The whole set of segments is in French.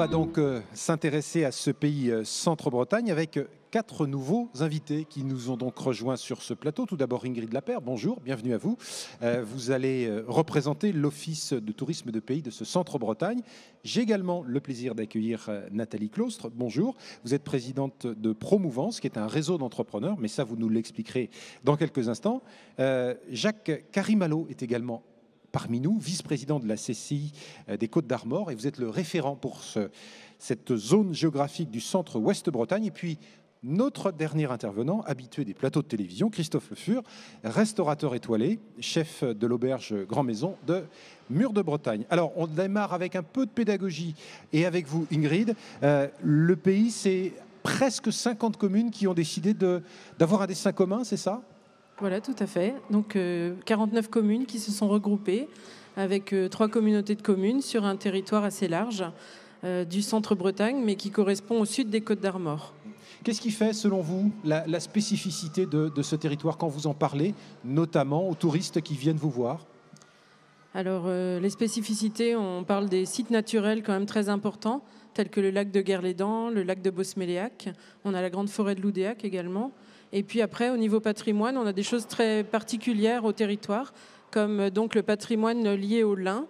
va donc s'intéresser à ce pays Centre-Bretagne avec 4 nouveaux invités qui nous ont donc rejoints sur ce plateau. Tout d'abord Ingrid Lapère, bonjour, bienvenue à vous. Vous allez représenter l'Office de tourisme de pays de ce Centre-Bretagne. J'ai également le plaisir d'accueillir Nathalie Claustre, bonjour. Vous êtes présidente de Promouvance, qui est un réseau d'entrepreneurs, mais ça vous nous l'expliquerez dans quelques instants. Jacques Karimalo est également parmi nous, vice-président de la CCI des Côtes-d'Armor, et vous êtes le référent pour cette zone géographique du centre Ouest-Bretagne. Et puis, notre dernier intervenant, habitué des plateaux de télévision, Christophe Le Fur, restaurateur étoilé, chef de l'auberge Grand Maison de Mur de Bretagne. Alors, on démarre avec un peu de pédagogie, et avec vous, Ingrid. Le pays, c'est presque 50 communes qui ont décidé d'avoir un destin commun, c'est ça ? Voilà, tout à fait. Donc 49 communes qui se sont regroupées avec 3 communautés de communes sur un territoire assez large du centre-Bretagne, mais qui correspond au sud des Côtes-d'Armor. Qu'est-ce qui fait, selon vous, la spécificité de ce territoire quand vous en parlez, notamment aux touristes qui viennent vous voir ? Alors, les spécificités, on parle des sites naturels quand même très importants, tels que le lac de Guerlédan, le lac de Bosméléac. On a la grande forêt de Loudéac également. Et puis après, au niveau patrimoine, on a des choses très particulières au territoire, comme donc le patrimoine lié au lin.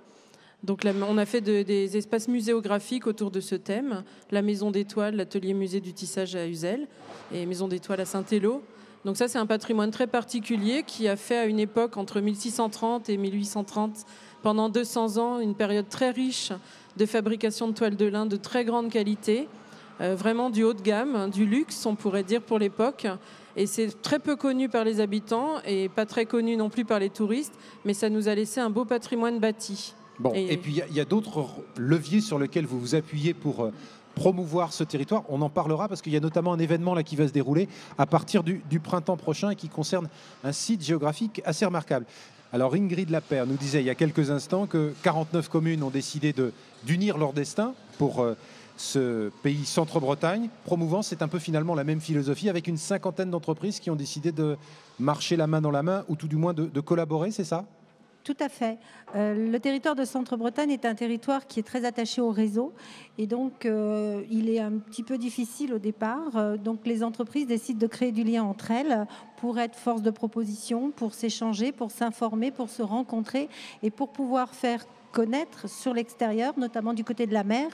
Donc on a fait des espaces muséographiques autour de ce thème, la Maison d'Étoile, l'atelier musée du tissage à Uzel et Maison d'Étoile à Saint-Élo. Donc ça, c'est un patrimoine très particulier qui a fait à une époque, entre 1630 et 1830, pendant 200 ans, une période très riche de fabrication de toiles de lin de très grande qualité, vraiment du haut de gamme, du luxe, on pourrait dire, pour l'époque. Et c'est très peu connu par les habitants et pas très connu non plus par les touristes, mais ça nous a laissé un beau patrimoine bâti. Bon, et puis il y a d'autres leviers sur lesquels vous vous appuyez pour promouvoir ce territoire. On en parlera parce qu'il y a notamment un événement là qui va se dérouler à partir du printemps prochain et qui concerne un site géographique assez remarquable. Alors Ingrid Lapère nous disait il y a quelques instants que 49 communes ont décidé d'unir leur destin pour ce pays Centre-Bretagne. Promouvance, c'est un peu finalement la même philosophie avec une cinquantaine d'entreprises qui ont décidé de marcher la main dans la main ou tout du moins de collaborer, c'est ça ? Tout à fait. Le territoire de Centre-Bretagne est un territoire qui est très attaché au réseau et donc il est un petit peu difficile au départ. Donc les entreprises décident de créer du lien entre elles pour être force de proposition, pour s'échanger, pour s'informer, pour se rencontrer et pour pouvoir faire connaître sur l'extérieur, notamment du côté de la mer,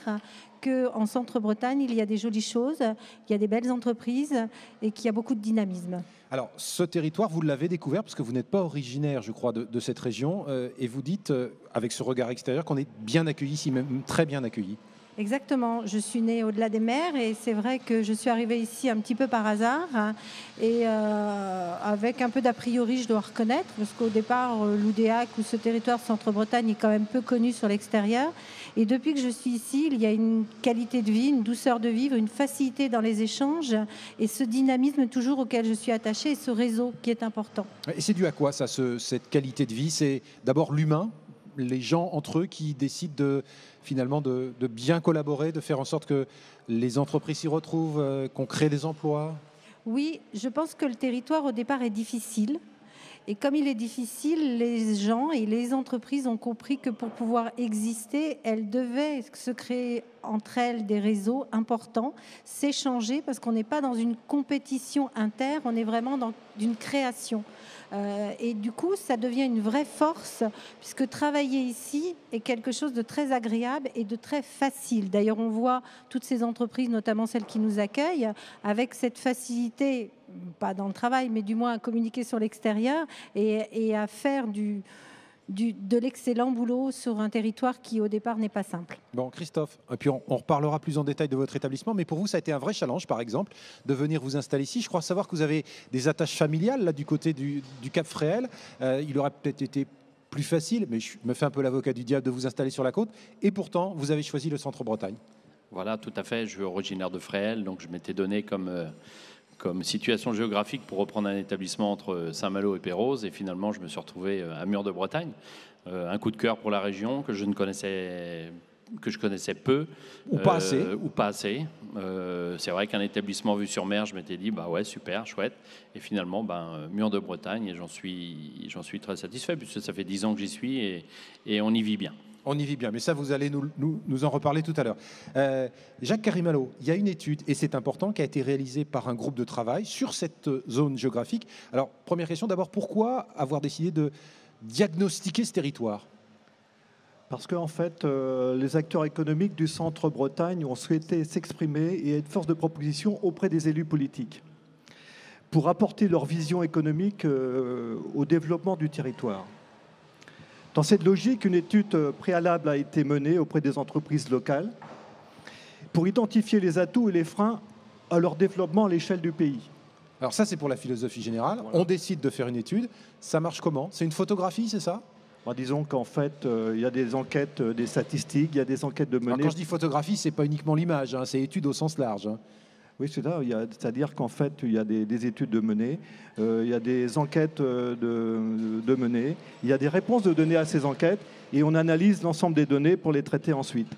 qu'en Centre-Bretagne, il y a des jolies choses, qu'il y a des belles entreprises et qu'il y a beaucoup de dynamisme. Alors, ce territoire, vous l'avez découvert parce que vous n'êtes pas originaire, je crois, de cette région et vous dites, avec ce regard extérieur, qu'on est bien accueilli ici, même très bien accueilli. Exactement, je suis née au-delà des mers et c'est vrai que je suis arrivée ici un petit peu par hasard et avec un peu d'a priori, je dois reconnaître, parce qu'au départ, Loudéac ou ce territoire Centre-Bretagne est quand même peu connu sur l'extérieur. Et depuis que je suis ici, il y a une qualité de vie, une douceur de vivre, une facilité dans les échanges et ce dynamisme toujours auquel je suis attachée et ce réseau qui est important. Et c'est dû à quoi ça, cette qualité de vie ? C'est d'abord l'humain, les gens entre eux qui décident finalement de bien collaborer, de faire en sorte que les entreprises s'y retrouvent, qu'on crée des emplois ? Oui, je pense que le territoire au départ est difficile. Et comme il est difficile, les gens et les entreprises ont compris que pour pouvoir exister, elles devaient se créer entre elles des réseaux importants, s'échanger, parce qu'on n'est pas dans une compétition inter, on est vraiment dans une création. Et du coup, ça devient une vraie force, puisque travailler ici est quelque chose de très agréable et de très facile. D'ailleurs, on voit toutes ces entreprises, notamment celles qui nous accueillent, avec cette facilité, pas dans le travail, mais du moins à communiquer sur l'extérieur et à faire de l'excellent boulot sur un territoire qui, au départ, n'est pas simple. Bon, Christophe, et puis on reparlera plus en détail de votre établissement, mais pour vous, ça a été un vrai challenge, par exemple, de venir vous installer ici. Je crois savoir que vous avez des attaches familiales, là, du côté du Cap Fréhel. Il aurait peut-être été plus facile, mais je me fais un peu l'avocat du diable, de vous installer sur la côte. Et pourtant, vous avez choisi le Centre-Bretagne. Voilà, tout à fait. Je suis originaire de Fréhel, donc je m'étais donné comme situation géographique pour reprendre un établissement entre Saint-Malo et Pérouse. Et finalement, je me suis retrouvé à Mur de Bretagne. Un coup de cœur pour la région que je connaissais peu. Ou pas assez. C'est vrai qu'un établissement vue sur mer, je m'étais dit, bah ouais, super, chouette. Et finalement, Mur de Bretagne, et j'en suis très satisfait, puisque ça fait 10 ans que j'y suis et on y vit bien. On y vit bien, mais ça, vous allez nous en reparler tout à l'heure. Jacques Carimalo, il y a une étude, et c'est important, qui a été réalisée par un groupe de travail sur cette zone géographique. Alors, première question, d'abord, pourquoi avoir décidé de diagnostiquer ce territoire ? Parce qu'en fait, les acteurs économiques du Centre-Bretagne ont souhaité s'exprimer et être force de proposition auprès des élus politiques pour apporter leur vision économique au développement du territoire. Dans cette logique, une étude préalable a été menée auprès des entreprises locales pour identifier les atouts et les freins à leur développement à l'échelle du pays. Alors ça, c'est pour la philosophie générale. Voilà. On décide de faire une étude. Ça marche comment ? C'est une photographie, c'est ça ? Disons qu'en fait, il y a des enquêtes, des statistiques, il y a des enquêtes de menées. Alors quand je dis photographie, ce n'est pas uniquement l'image, hein, c'est étude au sens large. Hein. Oui, c'est ça. C'est-à-dire qu'en fait, il y a des études de menées, il y a des enquêtes de menées, il y a des réponses de données à ces enquêtes, et on analyse l'ensemble des données pour les traiter ensuite.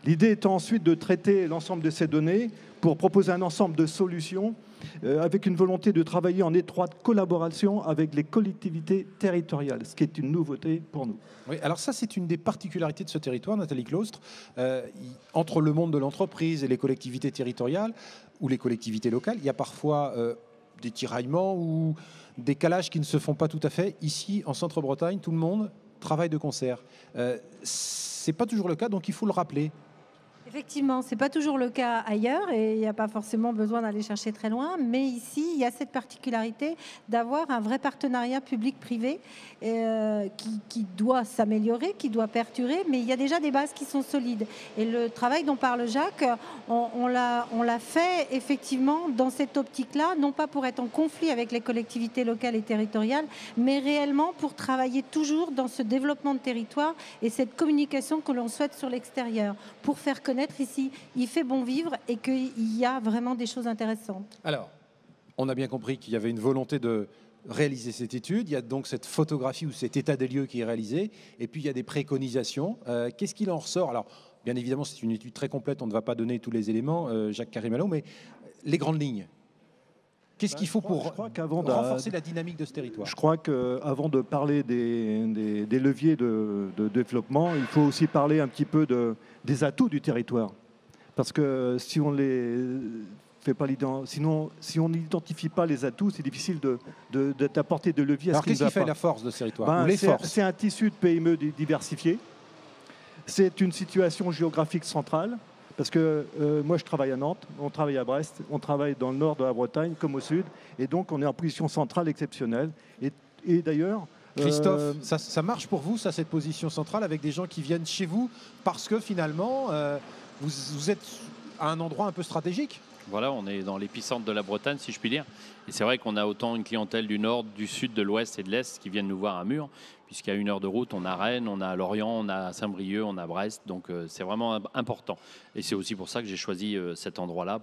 L'idée étant ensuite de traiter l'ensemble de ces données pour proposer un ensemble de solutions avec une volonté de travailler en étroite collaboration avec les collectivités territoriales, ce qui est une nouveauté pour nous. Oui, alors ça, c'est une des particularités de ce territoire, Nathalie Claustre. Entre le monde de l'entreprise et les collectivités territoriales ou les collectivités locales, il y a parfois des tiraillements ou des calages qui ne se font pas tout à fait. Ici, en Centre-Bretagne, tout le monde travaille de concert. Ce n'est pas toujours le cas, donc il faut le rappeler. Effectivement, ce n'est pas toujours le cas ailleurs et il n'y a pas forcément besoin d'aller chercher très loin. Mais ici, il y a cette particularité d'avoir un vrai partenariat public-privé qui doit s'améliorer, qui doit perdurer, mais il y a déjà des bases qui sont solides. Et le travail dont parle Jacques, on l'a fait effectivement dans cette optique-là, non pas pour être en conflit avec les collectivités locales et territoriales, mais réellement pour travailler toujours dans ce développement de territoire et cette communication que l'on souhaite sur l'extérieur, pour faire connaître ici, il fait bon vivre et qu'il y a vraiment des choses intéressantes. Alors, on a bien compris qu'il y avait une volonté de réaliser cette étude. Il y a donc cette photographie ou cet état des lieux qui est réalisé. Et puis, il y a des préconisations. Qu'est-ce qu'il en ressort ? Alors, bien évidemment, c'est une étude très complète. On ne va pas donner tous les éléments, Jacques Carimalo, mais les grandes lignes. Qu'est-ce qu'il faut pour renforcer la dynamique de ce territoire ? Je crois qu'avant de parler des leviers de développement, il faut aussi parler un petit peu des atouts du territoire. Parce que si on n'identifie pas les atouts, c'est difficile d'apporter de leviers à ce qui ne va pas. Alors qu'est-ce qui fait la force de ce territoire ? C'est un tissu de PME diversifié. C'est une situation géographique centrale. Parce que moi, je travaille à Nantes, on travaille à Brest, on travaille dans le nord de la Bretagne comme au sud. Et donc, on est en position centrale exceptionnelle. Et d'ailleurs... Christophe, ça marche pour vous, ça, cette position centrale, avec des gens qui viennent chez vous parce que finalement, vous êtes à un endroit un peu stratégique ? Voilà, on est dans l'épicentre de la Bretagne, si je puis dire. Et c'est vrai qu'on a autant une clientèle du nord, du sud, de l'ouest et de l'est qui viennent nous voir à Mur, puisqu'à 1 heure de route, on a Rennes, on a Lorient, on a Saint-Brieuc, on a Brest. Donc c'est vraiment important. Et c'est aussi pour ça que j'ai choisi cet endroit-là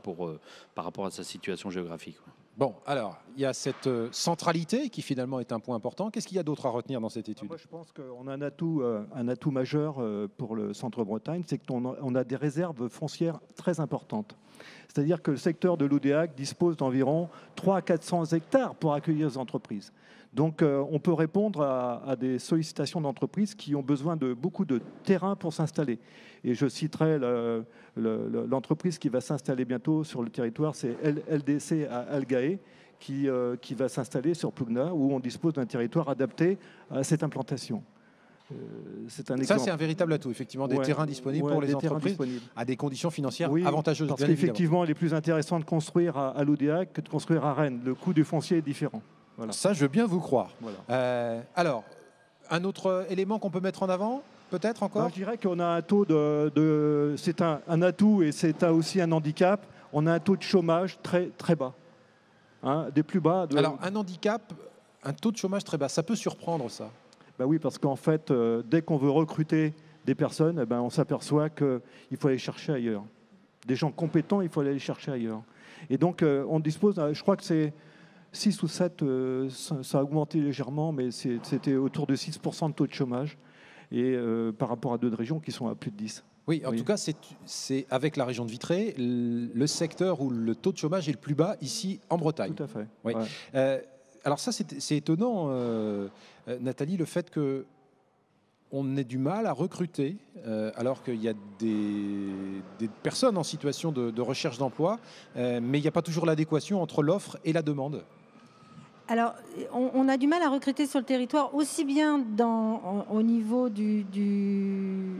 par rapport à sa situation géographique. Bon, alors, il y a cette centralité qui finalement est un point important. Qu'est-ce qu'il y a d'autre à retenir dans cette étude ? Moi, je pense qu'on a un atout majeur pour le Centre-Bretagne, c'est qu'on a des réserves foncières très importantes. C'est-à-dire que le secteur de l'Oudéac dispose d'environ 300 à 400 hectares pour accueillir les entreprises. Donc, on peut répondre à des sollicitations d'entreprises qui ont besoin de beaucoup de terrain pour s'installer. Et je citerai l'entreprise qui va s'installer bientôt sur le territoire, c'est LDC à Algaë, qui va s'installer sur Plougna, où on dispose d'un territoire adapté à cette implantation. C'est un exemple. Ça, c'est un véritable atout, effectivement, des terrains disponibles pour les entreprises à des conditions financières avantageuses. Parce qu'effectivement, il est plus intéressant de construire à l'Oudéac que de construire à Rennes. Le coût du foncier est différent. Voilà. Ça, je veux bien vous croire. Voilà. Alors, un autre élément qu'on peut mettre en avant, peut-être encore ? Je dirais qu'on a un taux c'est un atout et c'est aussi un handicap. On a un taux de chômage très, très bas. Des plus bas. Alors, un handicap, un taux de chômage très bas, ça peut surprendre, ça ? Ben oui, parce qu'en fait, dès qu'on veut recruter des personnes, on s'aperçoit qu'il faut aller chercher ailleurs. Des gens compétents, il faut aller les chercher ailleurs. Et donc, on dispose, je crois que c'est 6 ou 7, ça a augmenté légèrement, mais c'était autour de 6% de taux de chômage, et par rapport à d'autres régions qui sont à plus de 10. Oui, en tout cas, c'est avec la région de Vitré, le secteur où le taux de chômage est le plus bas ici en Bretagne. Tout à fait. Oui. Ouais. Alors ça, c'est étonnant, Nathalie, le fait que on ait du mal à recruter alors qu'il y a des personnes en situation de recherche d'emploi, mais il n'y a pas toujours l'adéquation entre l'offre et la demande. Alors, on a du mal à recruter sur le territoire, aussi bien au niveau du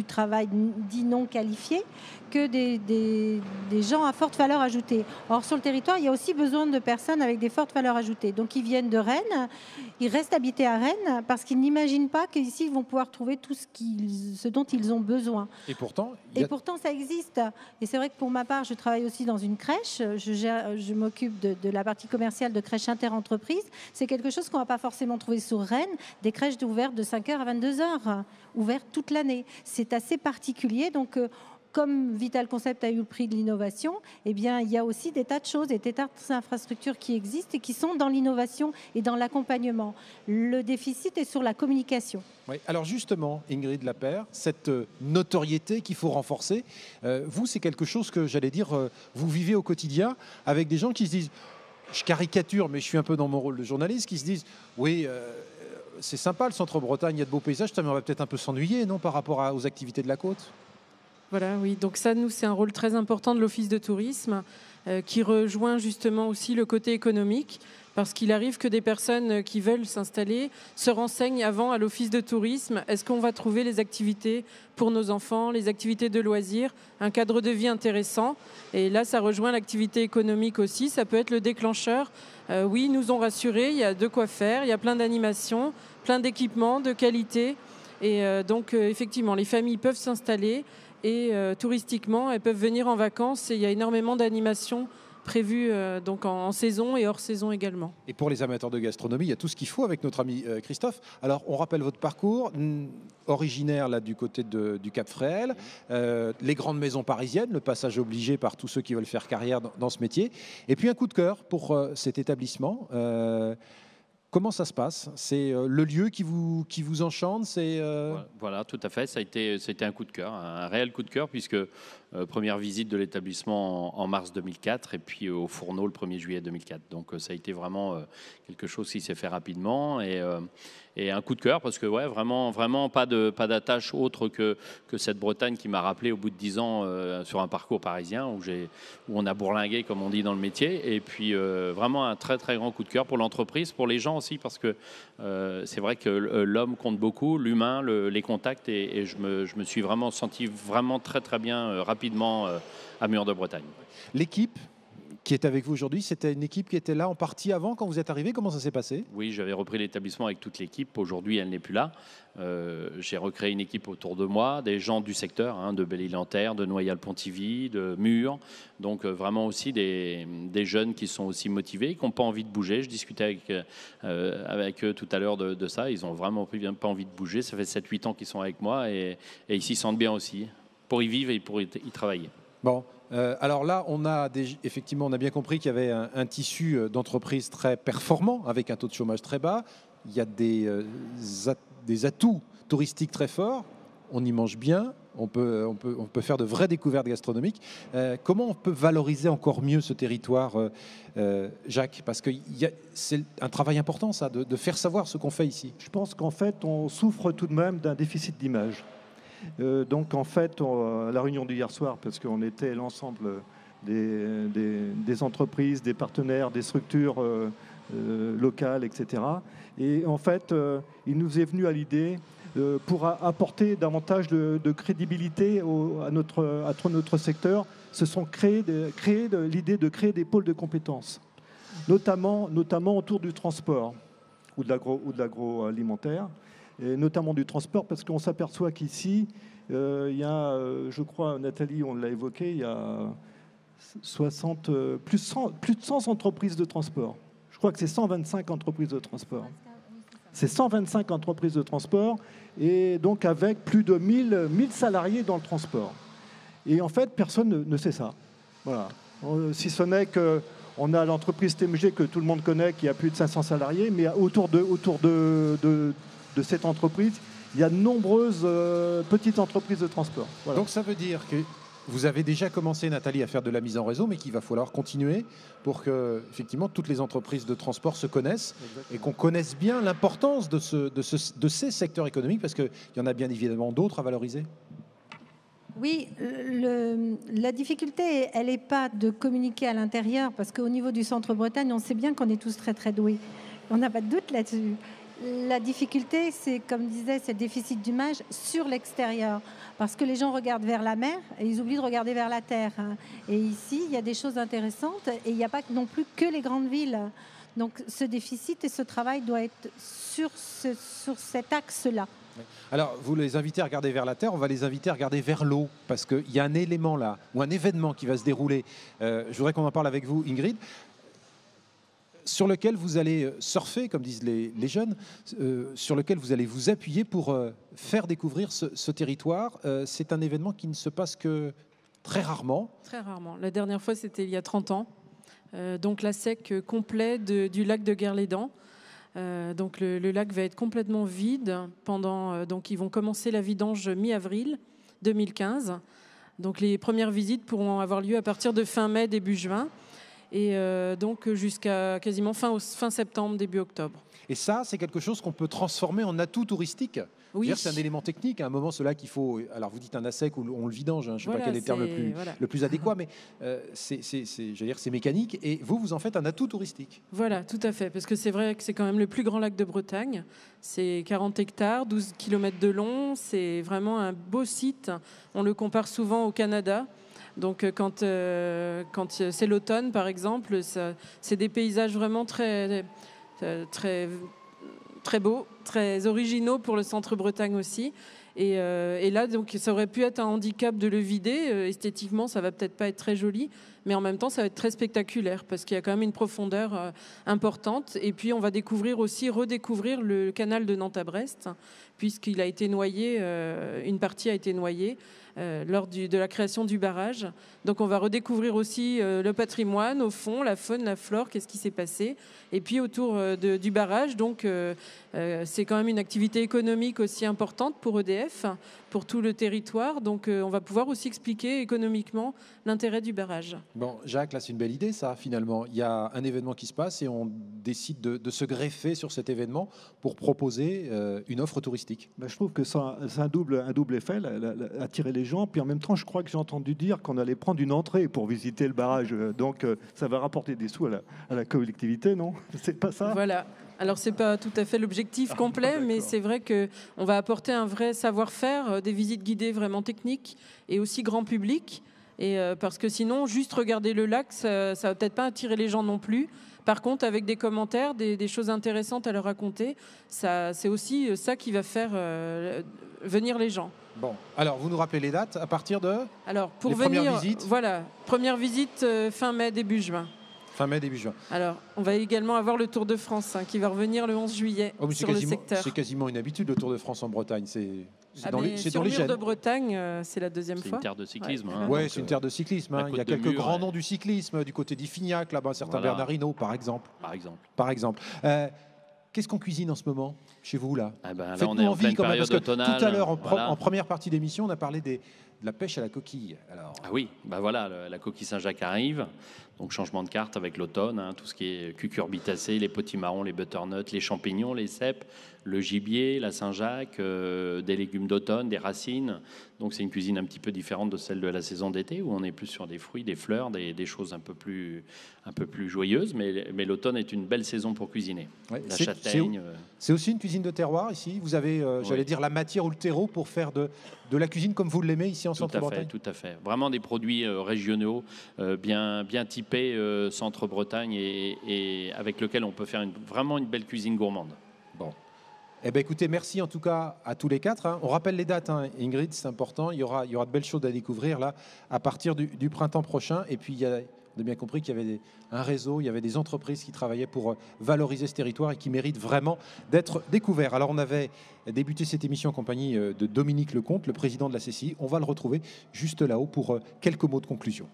travail dit non qualifié que des gens à forte valeur ajoutée. Or, sur le territoire, il y a aussi besoin de personnes avec des fortes valeurs ajoutées. Donc, ils viennent de Rennes, ils restent habités à Rennes parce qu'ils n'imaginent pas qu'ici, ils vont pouvoir trouver tout ce dont ils ont besoin. Et pourtant, ça existe. Et c'est vrai que pour ma part, je travaille aussi dans une crèche. Je m'occupe de la partie commerciale de crèche interentreprises. C'est quelque chose qu'on ne va pas forcément trouver sur Rennes, des crèches ouvertes de 5h à 22h, ouvertes toute l'année. C'est assez particulier. Donc, comme Vital Concept a eu le prix de l'innovation, eh bien, il y a aussi des tas de choses, des tas d'infrastructures qui existent et qui sont dans l'innovation et dans l'accompagnement. Le déficit est sur la communication. Oui. Alors justement, Ingrid Lapeyre, cette notoriété qu'il faut renforcer, vous, c'est quelque chose que, j'allais dire, vous vivez au quotidien avec des gens qui se disent, je caricature, mais je suis un peu dans mon rôle de journaliste, qui se disent, oui, c'est sympa le centre-Bretagne, il y a de beaux paysages, mais on va peut-être un peu s'ennuyer, non, par rapport aux activités de la côte ? Voilà, oui. Donc ça, nous, c'est un rôle très important de l'Office de tourisme qui rejoint justement aussi le côté économique, parce qu'il arrive que des personnes qui veulent s'installer se renseignent avant à l'Office de tourisme. Est-ce qu'on va trouver les activités pour nos enfants, les activités de loisirs, un cadre de vie intéressant ? Et là, ça rejoint l'activité économique aussi. Ça peut être le déclencheur. Oui, ils nous ont rassurés, il y a de quoi faire, il y a plein d'animations, plein d'équipements, de qualité. Et donc, effectivement, les familles peuvent s'installer. Et touristiquement, elles peuvent venir en vacances et il y a énormément d'animations prévues donc en saison et hors saison également. Et pour les amateurs de gastronomie, il y a tout ce qu'il faut avec notre ami Christophe. Alors, on rappelle votre parcours, originaire là, du côté du Cap Fréhel, les grandes maisons parisiennes, le passage obligé par tous ceux qui veulent faire carrière dans ce métier, et puis un coup de cœur pour cet établissement. Comment ça se passe ? C'est le lieu qui vous enchante ? Voilà, tout à fait. C'était un coup de cœur, un réel coup de cœur, puisque première visite de l'établissement en mars 2004 et puis au Fourneau le 1er juillet 2004. Donc ça a été vraiment quelque chose qui s'est fait rapidement et un coup de cœur parce que ouais, vraiment pas d'attache autre que cette Bretagne qui m'a rappelé au bout de 10 ans sur un parcours parisien où on a bourlingué comme on dit dans le métier. Et puis vraiment un très très grand coup de cœur pour l'entreprise, pour les gens aussi parce que c'est vrai que l'homme compte beaucoup, l'humain, les contacts et je me suis vraiment senti vraiment très très bien rapidement à Mur de Bretagne. L'équipe qui est avec vous aujourd'hui, c'était une équipe qui était là en partie avant quand vous êtes arrivé. Comment ça s'est passé ? Oui, j'avais repris l'établissement avec toute l'équipe. Aujourd'hui, elle n'est plus là. J'ai recréé une équipe autour de moi, des gens du secteur, de Belle-Île-en-Terre, de Noyal-Pontivy, de Mur. Donc vraiment aussi des jeunes qui sont aussi motivés, qui n'ont pas envie de bouger. Je discutais avec eux tout à l'heure de ça. Ils n'ont vraiment pas envie de bouger. Ça fait 7-8 ans qu'ils sont avec moi et ils s'y sentent bien aussi pour y vivre et pour y travailler. Bon. Alors là, effectivement, on a bien compris qu'il y avait un tissu d'entreprise très performant avec un taux de chômage très bas. Il y a des atouts touristiques très forts. On y mange bien. On peut faire de vraies découvertes gastronomiques. Comment on peut valoriser encore mieux ce territoire, Jacques ? Parce que c'est un travail important, ça, de faire savoir ce qu'on fait ici. Je pense qu'en fait, on souffre tout de même d'un déficit d'image. Donc en fait, à la réunion d'hier soir, parce qu'on était l'ensemble des entreprises, des partenaires, des structures locales, etc. Et en fait, il nous est venu à l'idée, pour apporter davantage de crédibilité à notre secteur, se sont l'idée de créer des pôles de compétences, notamment autour du transport ou de l'agroalimentaire. Et notamment du transport, parce qu'on s'aperçoit qu'ici, il y a, je crois, Nathalie, on l'a évoqué, il y a plus de 100 entreprises de transport. Je crois que c'est 125 entreprises de transport. C'est 125 entreprises de transport, et donc avec plus de 1000 salariés dans le transport. Et en fait, personne ne sait ça. Voilà. Si ce n'est qu'on a l'entreprise TMG que tout le monde connaît, qui a plus de 500 salariés, mais autour de cette entreprise, il y a de nombreuses petites entreprises de transport. Voilà. Donc ça veut dire que Vous avez déjà commencé, Nathalie, à faire de la mise en réseau, mais qu'il va falloir continuer pour que, effectivement, toutes les entreprises de transport se connaissent et qu'on connaisse bien l'importance de ces secteurs économiques, parce qu'il y en a bien évidemment d'autres à valoriser. Oui, la difficulté, elle n'est pas de communiquer à l'intérieur, parce qu'au niveau du Centre-Bretagne, on sait bien qu'on est tous très très doués. On n'a pas de doute là-dessus. La difficulté, c'est, comme disait, c'est le déficit d'image sur l'extérieur. Parce que les gens regardent vers la mer et ils oublient de regarder vers la terre. Et ici, il y a des choses intéressantes et il n'y a pas non plus que les grandes villes. Donc ce déficit et ce travail doit être sur cet axe-là. Alors, vous les invitez à regarder vers la terre, on va les inviter à regarder vers l'eau, parce qu'il y a un élément là, ou un événement qui va se dérouler. Je voudrais qu'on en parle avec vous, Ingrid, sur lequel vous allez surfer, comme disent les jeunes, sur lequel vous allez vous appuyer pour faire découvrir ce territoire. C'est un événement qui ne se passe que très rarement. Très rarement. La dernière fois, c'était il y a 30 ans. Donc la sec complet du lac de Guerlédan. Donc le lac va être complètement vide pendant. Donc ils vont commencer la vidange mi-avril 2015. Donc les premières visites pourront avoir lieu à partir de fin mai, début juin. Et donc jusqu'à quasiment fin septembre, début octobre. Et ça, c'est quelque chose qu'on peut transformer en atout touristique. Oui. C'est un élément technique. À un moment, cela qu'il faut. Alors, vous dites un ASEC ou on le vidange. Je ne sais pas quel est le terme le plus adéquat, mais c'est mécanique. Et vous en faites un atout touristique. Voilà, tout à fait. Parce que c'est vrai que c'est quand même le plus grand lac de Bretagne. C'est 40 hectares, 12 km de long. C'est vraiment un beau site. On le compare souvent au Canada. Donc quand c'est l'automne, par exemple, c'est des paysages vraiment très, très, très beaux, très originaux pour le Centre-Bretagne aussi. Et là, donc, ça aurait pu être un handicap de le vider. Esthétiquement, ça va peut-être pas être très joli, mais en même temps, ça va être très spectaculaire parce qu'il y a quand même une profondeur importante. Et puis, on va redécouvrir le canal de Nantes à Brest, puisqu'il a été noyé, une partie a été noyée lors de la création du barrage. Donc on va redécouvrir aussi le patrimoine au fond, la faune, la flore, qu'est-ce qui s'est passé. Et puis autour du barrage, donc c'est quand même une activité économique aussi importante pour EDF, pour tout le territoire. Donc on va pouvoir aussi expliquer économiquement l'intérêt du barrage. Bon, Jacques, là c'est une belle idée ça finalement. Il y a un événement qui se passe et on décide de se greffer sur cet événement pour proposer une offre touristique. Je trouve que c'est un double effet, attirer les gens. Puis en même temps, je crois que j'ai entendu dire qu'on allait prendre une entrée pour visiter le barrage. Donc ça va rapporter des sous à la collectivité, non? C'est pas ça? Voilà. Alors, ce n'est pas tout à fait l'objectif complet, mais c'est vrai qu'on va apporter un vrai savoir-faire, des visites guidées vraiment techniques et aussi grand public. Et, parce que sinon, juste regarder le lac, ça ne va peut-être pas attirer les gens non plus. Par contre, avec des commentaires, des choses intéressantes à leur raconter, c'est aussi ça qui va faire venir les gens. Bon, alors vous nous rappelez les dates à partir de pour premières visites. Voilà, première visite fin mai, début juin. Fin mai, début juin. Alors, on va également avoir le Tour de France qui va revenir le 11 juillet sur le secteur. C'est quasiment une habitude, le Tour de France en Bretagne. C'est dans les gènes. De Bretagne, c'est la deuxième fois. C'est une terre de cyclisme. Oui, c'est une terre de cyclisme. Il y a quelques grands noms du cyclisme, du côté d'Iffignac, là-bas, certain Bernard Hinault, par exemple. Par exemple. Qu'est-ce qu'on cuisine en ce moment chez vous là? Là, on est en pleine période automnale. Tout à l'heure, en première partie d'émission, on a parlé de la pêche à la coquille. Alors... Ah oui, la coquille Saint-Jacques arrive. Donc changement de carte avec l'automne, tout ce qui est cucurbitacées, les potimarrons, les butternuts, les champignons, les cèpes, le gibier, la Saint-Jacques, des légumes d'automne, des racines. Donc c'est une cuisine un petit peu différente de celle de la saison d'été où on est plus sur des fruits, des fleurs, des choses un peu plus joyeuses. Mais l'automne est une belle saison pour cuisiner. Ouais, la châtaigne. C'est aussi une cuisine de terroir ici. Vous avez, j'allais dire, la matière ou le terreau pour faire de la cuisine comme vous l'aimez ici en Centre-Bretagne. Tout à fait. Vraiment des produits régionaux, bien typés Centre-Bretagne et avec lequel on peut faire vraiment une belle cuisine gourmande. Bon. Eh bien, écoutez, merci en tout cas à tous les quatre. On rappelle les dates, Ingrid, c'est important. Il y aura de belles choses à découvrir là à partir du printemps prochain. Et puis, on a bien compris qu'il y avait un réseau, il y avait des entreprises qui travaillaient pour valoriser ce territoire et qui méritent vraiment d'être découverts. Alors, on avait débuté cette émission en compagnie de Dominique Lecomte, le président de la CCI. On va le retrouver juste là-haut pour quelques mots de conclusion.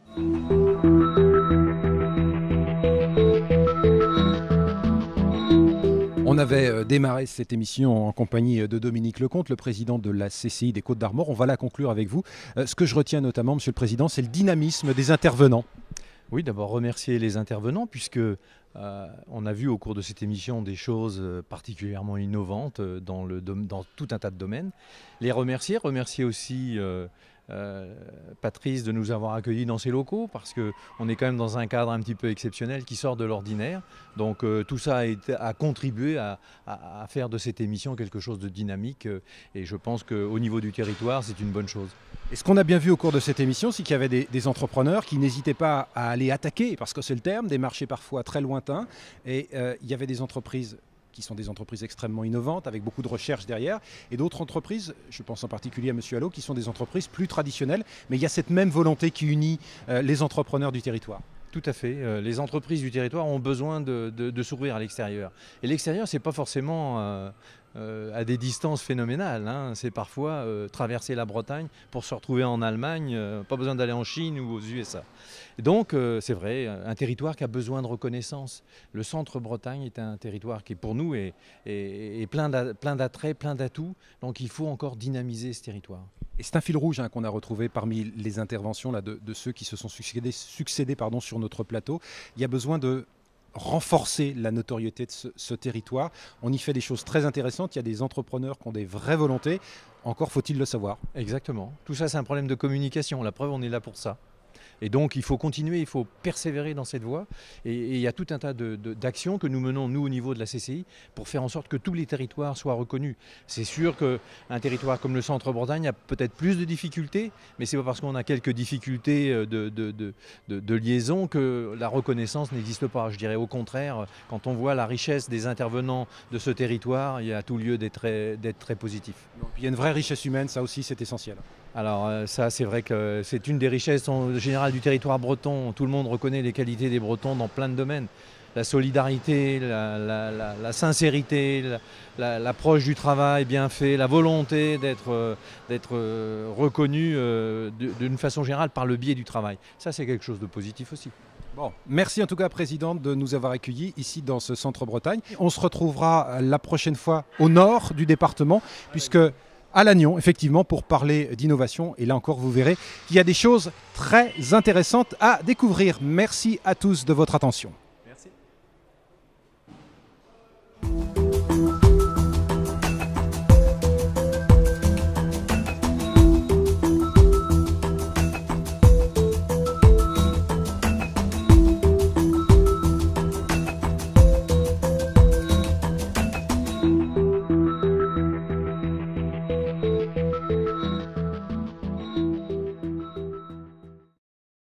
On avait démarré cette émission en compagnie de Dominique Lecomte, le président de la CCI des Côtes-d'Armor. On va la conclure avec vous. Ce que je retiens notamment, Monsieur le Président, c'est le dynamisme des intervenants. Oui, d'abord remercier les intervenants puisque on a vu au cours de cette émission des choses particulièrement innovantes dans tout un tas de domaines. Les remercier aussi Patrice de nous avoir accueillis dans ses locaux parce qu'on est quand même dans un cadre un petit peu exceptionnel qui sort de l'ordinaire. Donc tout ça a contribué à faire de cette émission quelque chose de dynamique et je pense qu'au niveau du territoire, c'est une bonne chose. Et ce qu'on a bien vu au cours de cette émission, c'est qu'il y avait des entrepreneurs qui n'hésitaient pas à aller attaquer, parce que c'est le terme, des marchés parfois très lointains. Et il y avait des entreprises qui sont des entreprises extrêmement innovantes, avec beaucoup de recherche derrière, et d'autres entreprises, je pense en particulier à M. Allot, qui sont des entreprises plus traditionnelles, mais il y a cette même volonté qui unit les entrepreneurs du territoire. Tout à fait. Les entreprises du territoire ont besoin de s'ouvrir à l'extérieur. Et l'extérieur, ce n'est pas forcément à des distances phénoménales. Hein. C'est parfois traverser la Bretagne pour se retrouver en Allemagne, pas besoin d'aller en Chine ou aux USA. Donc, c'est vrai, un territoire qui a besoin de reconnaissance. Le centre-Bretagne est un territoire qui, pour nous, est plein d'attraits, plein d'atouts. Donc, il faut encore dynamiser ce territoire. Et c'est un fil rouge qu'on a retrouvé parmi les interventions là, de ceux qui se sont succédés sur notre plateau. Il y a besoin de renforcer la notoriété de ce territoire. On y fait des choses très intéressantes. Il y a des entrepreneurs qui ont des vraies volontés. Encore faut-il le savoir. Exactement. Tout ça, c'est un problème de communication. La preuve, on est là pour ça. Et donc, il faut continuer, il faut persévérer dans cette voie. Et il y a tout un tas d'actions que nous menons, nous, au niveau de la CCI, pour faire en sorte que tous les territoires soient reconnus. C'est sûr qu'un territoire comme le Centre-Bretagne a peut-être plus de difficultés, mais ce n'est pas parce qu'on a quelques difficultés de liaison que la reconnaissance n'existe pas. Je dirais au contraire, quand on voit la richesse des intervenants de ce territoire, il y a tout lieu d'être très positif. Donc, il y a une vraie richesse humaine, ça aussi, c'est essentiel. Alors ça, c'est vrai que c'est une des richesses générales du territoire breton. Tout le monde reconnaît les qualités des Bretons dans plein de domaines. La solidarité, la sincérité, l'approche du travail bien fait, la volonté d'être reconnu d'une façon générale par le biais du travail. Ça, c'est quelque chose de positif aussi. Bon, merci en tout cas, Présidente, de nous avoir accueillis ici dans ce Centre-Bretagne. On se retrouvera la prochaine fois au nord du département, puisque à Lannion, effectivement, pour parler d'innovation. Et là encore, vous verrez qu'il y a des choses très intéressantes à découvrir. Merci à tous de votre attention.